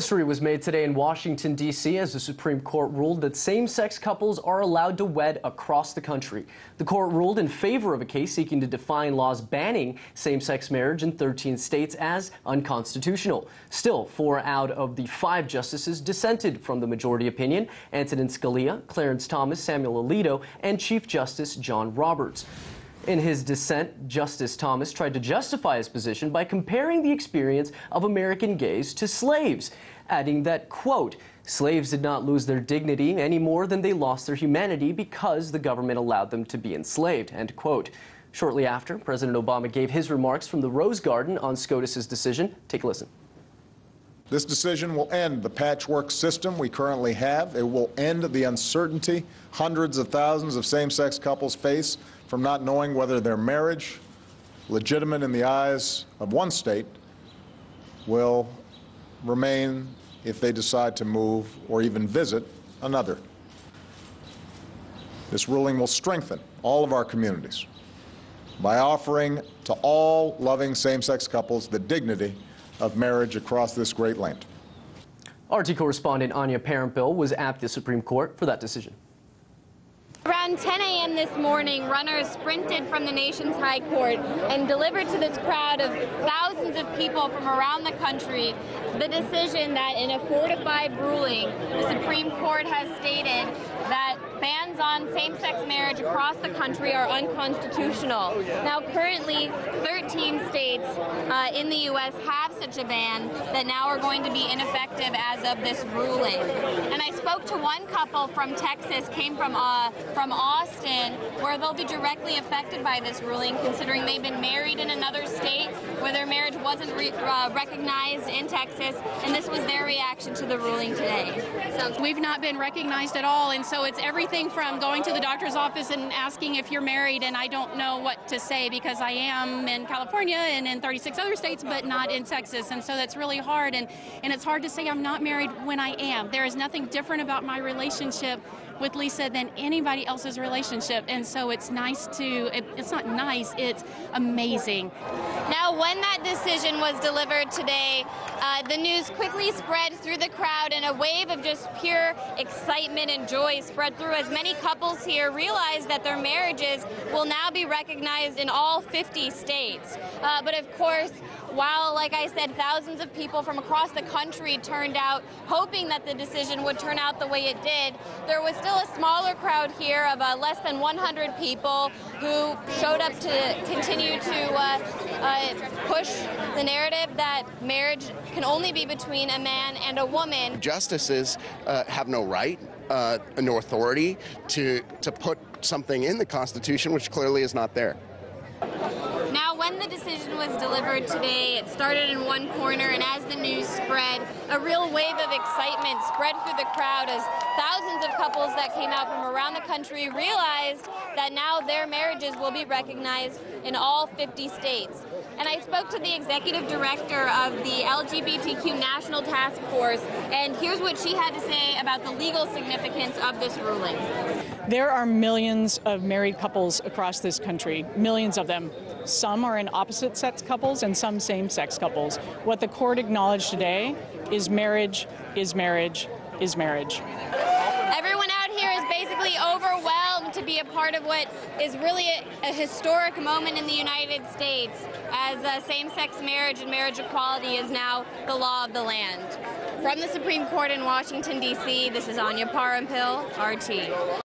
History was made today in Washington, D.C. as the Supreme Court ruled that same-sex couples are allowed to wed across the country. The court ruled in favor of a case seeking to define laws banning same-sex marriage in 13 states as unconstitutional. Still, 4 out of the 5 justices dissented from the majority opinion: Antonin Scalia, Clarence Thomas, Samuel Alito, and Chief Justice John Roberts. In his dissent, Justice Thomas tried to justify his position by comparing the experience of American gays to slaves, adding that, quote, slaves did not lose their dignity any more than they lost their humanity because the government allowed them to be enslaved, end quote. Shortly after, President Obama gave his remarks from the Rose Garden on SCOTUS's decision. Take a listen. This decision will end the patchwork system we currently have. It will end the uncertainty hundreds of thousands of same-sex couples face from not knowing whether their marriage, legitimate in the eyes of one state, will remain if they decide to move or even visit another. This ruling will strengthen all of our communities by offering to all loving same-sex couples the dignity of marriage across this great land. RT correspondent Anya Parampil was at the Supreme Court for that decision. Around 10 a.m. this morning, runners sprinted from the nation's high court and delivered to this crowd of thousands of people from around the country the decision that in a 4-5 ruling, the Supreme Court has stated that bans on same-sex marriage across the country are unconstitutional. Now, currently, 13 states in the U.S. have such a ban that now are going to be ineffective as of this ruling. And I spoke to one couple from Texas, came from Austin, where they'll be directly affected by this ruling, considering they've been married in another state where their marriage wasn't recognized in Texas, and this was their reaction to the ruling today. We've not been recognized at all, and so it's everything from going to the doctor's office and asking if you're married, and I don't know what to say because I am in California and in 36 other states, but not in Texas, and so that's really hard, and it's hard to say I'm not married when I am. There is nothing different about my relationship with Lisa than anybody else's relationship, and so it's nice to, it's not nice, it's amazing. Now, when that decision was delivered today, the news quickly spread through the crowd, and a wave of just pure excitement and joy spread through as many couples here realized that their marriages will now be recognized in all 50 states. But of course, while, like I said, thousands of people from across the country turned out hoping that the decision would turn out the way it did, there was still a smaller crowd here of less than 100 people who showed up to continue to push the narrative that marriage can only be between a man and a woman. Justices have no right nor authority to put something in the Constitution which clearly is not there. Now, when the decision was delivered today, it started in one corner, and as the news spread, a real wave of excitement spread through the crowd as thousands of couples that came out from around the country realized that now their marriages will be recognized in all 50 states. And I spoke to the executive director of the LGBTQ National Task Force, and here's what she had to say about the legal significance of this ruling. There are millions of married couples across this country, millions of them. Some are in opposite-sex couples and some same-sex couples. What the court acknowledged today is marriage is marriage is marriage. Everyone out here is basically overwhelmed to be a part of what is really a historic moment in the United States, as same-sex marriage and marriage equality is now the law of the land. From the Supreme Court in Washington, D.C., this is Anya Parampil, RT.